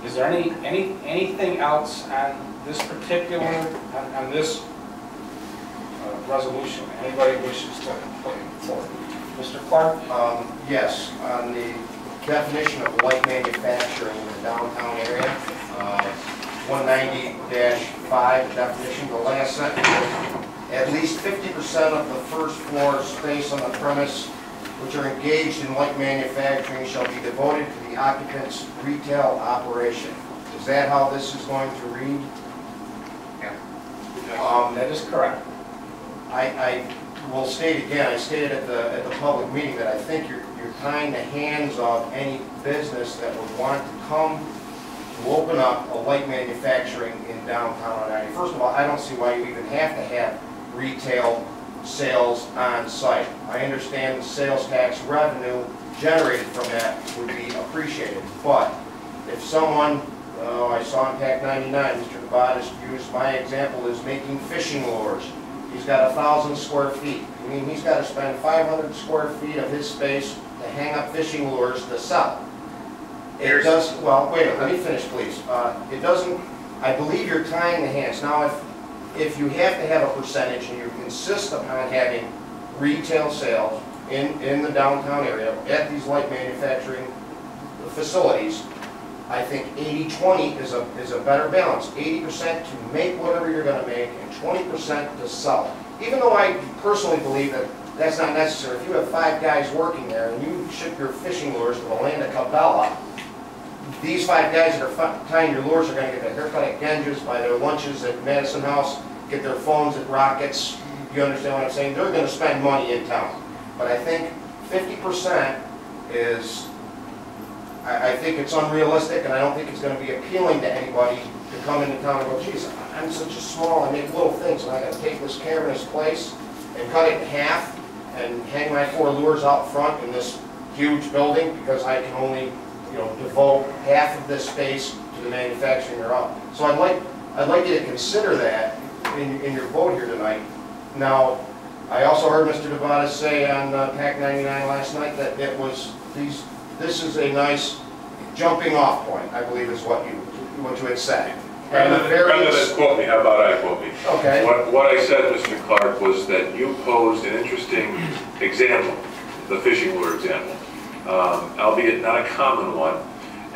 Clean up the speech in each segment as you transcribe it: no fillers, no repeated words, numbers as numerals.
Is there anything else on this particular, on this resolution? Anybody wishes to put forward? Mr. Clark? Yes, on the definition of light manufacturing in the downtown area, 190-5 definition, the last sentence is, at least 50% of the first floor space on the premise which are engaged in light manufacturing shall be devoted to the occupant's retail operation. Is that how this is going to read? Yeah. That is correct. I will state again, I stated at the public meeting that I think you're tying the hands of any business that would want to come to open up a light manufacturing in downtown Oneida. First of all, I don't see why you even have to have retail sales on site. I understand the sales tax revenue generated from that would be appreciated, but if someone, I saw in Pack 99, Mr. Debatis used my example as making fishing lures. He's got 1,000 square feet. I mean, he's got to spend 500 square feet of his space to hang up fishing lures to sell. It does, well, wait a minute, let me finish, please. It doesn't, I believe you're tying the hands. Now, if you have to have a percentage and you insist upon having retail sales in the downtown area at these light manufacturing facilities, I think 80-20 is a better balance. 80% to make whatever you're going to make and 20% to sell it. Even though I personally believe that that's not necessary. If you have 5 guys working there and you ship your fishing lures to Oneida, Cabela, these 5 guys that are tying your lures are going to get their haircut at Genges, buy their lunches at Madison House, get their phones at Rockets. You understand what I'm saying? They're going to spend money in town. But I think 50% is, I think it's unrealistic, and I don't think it's going to be appealing to anybody to come into town and go, geez, I'm such a small, I make little things, and I got to take this cavernous place and cut it in half and hang my 4 lures out front in this huge building because I can only, devote half of this space to the manufacturing thereof. So I'd like you to consider that in your vote here tonight. Now, I also heard Mr. Debatis say on Pack 99 last night that it was this is a nice jumping off point, I believe is what you had said. Rather than quote me, how about I quote me? Okay. What I said, Mr. Clark, was that you posed an interesting example, the fishing lure example, albeit not a common one,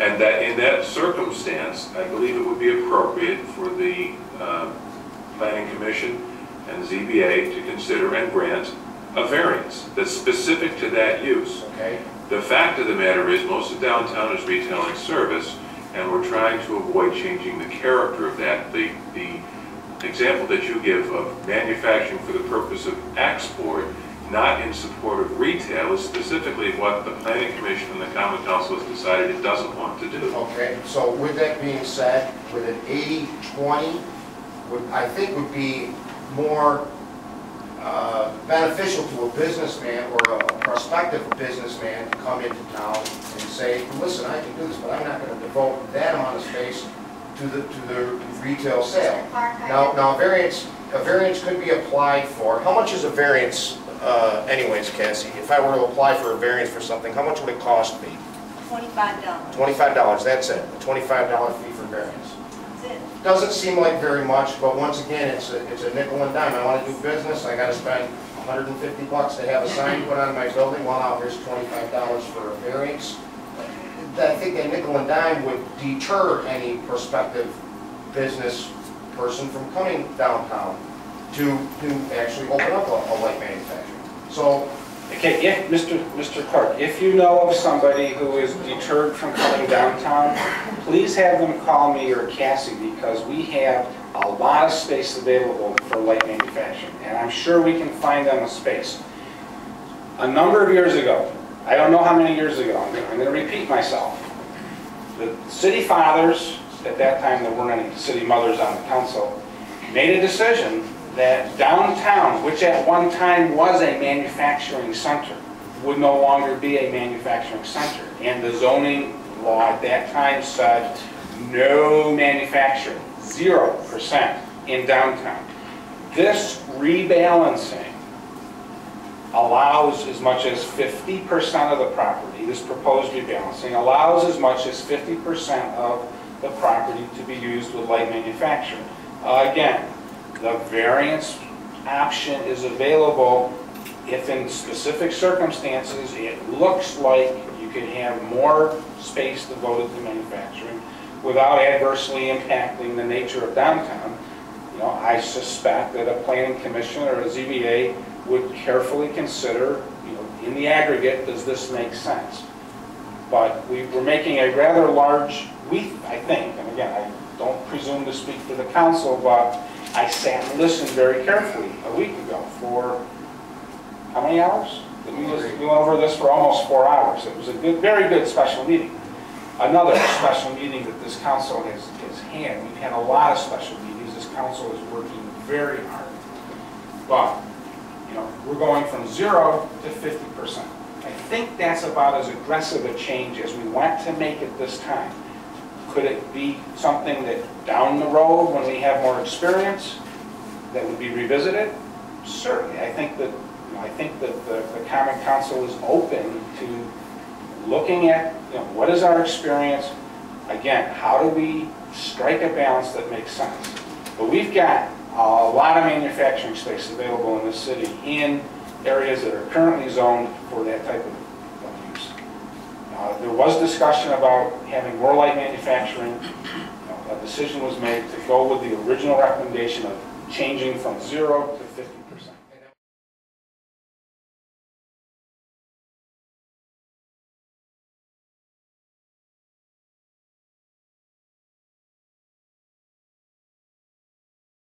and that in that circumstance, I believe it would be appropriate for the Planning Commission and ZBA to consider and grant a variance that's specific to that use. Okay. The fact of the matter is most of downtown is retailing service, and we're trying to avoid changing the character of that. The example that you give of manufacturing for the purpose of export, not in support of retail, is specifically what the Planning Commission and the Common Council has decided it doesn't want to do. Okay, so with that being said, with an 80-20, I think would be more beneficial to a businessman or a prospective businessman to come into town and say, listen, I can do this, but I'm not going to devote that amount of space to the retail sale. Now a variance could be applied for. How much is a variance anyways, Cassie? If I were to apply for a variance for something, how much would it cost me? $25. $25, that's it. A $25 fee for variance. That's it. Doesn't seem like very much, but once again, it's a nickel and dime. I want to do business, I got to spend 150 bucks to have a sign put on my building. Well, now here's $25 for a variance. I think that nickel and dime would deter any prospective business person from coming downtown to actually open up a light manufacturing. So, okay, if Mr. Clark, if you know of somebody who is deterred from coming downtown, please have them call me or Cassie, because we have a lot of space available for light manufacturing, and I'm sure we can find them a space. A number of years ago, I don't know how many years ago, I'm going to repeat myself. The city fathers, at that time there weren't any city mothers on the council, made a decision that downtown, which at one time was a manufacturing center, would no longer be a manufacturing center. And the zoning law at that time said no manufacturing, 0% in downtown. This rebalancing allows as much as 50% of the property, this proposed rebalancing allows as much as 50% of the property to be used with light manufacturing. Again, the variance option is available if in specific circumstances it looks like you could have more space devoted to manufacturing without adversely impacting the nature of downtown. You know, I suspect that a planning commission or a ZBA would carefully consider, you know, in the aggregate, does this make sense? But we're making a rather large, I think, and again, I don't presume to speak for the council, but I sat and listened very carefully a week ago for, how many hours? We went over this for almost 4 hours. It was a good, very good special meeting. Another special meeting that this council has had. We've had a lot of special meetings. This council is working very hard. But, you know, we're going from 0 to 50%. I think that's about as aggressive a change as we want to make it this time. Could it be something that down the road, when we have more experience, that would be revisited? Certainly. I think that, you know, the Common Council is open to looking at, you know, what is our experience? Again, how do we strike a balance that makes sense? But we've got a lot of manufacturing space available in this city in areas that are currently zoned for that type of use. There was discussion about having more light manufacturing. A decision was made to go with the original recommendation of changing from 0 to 50%.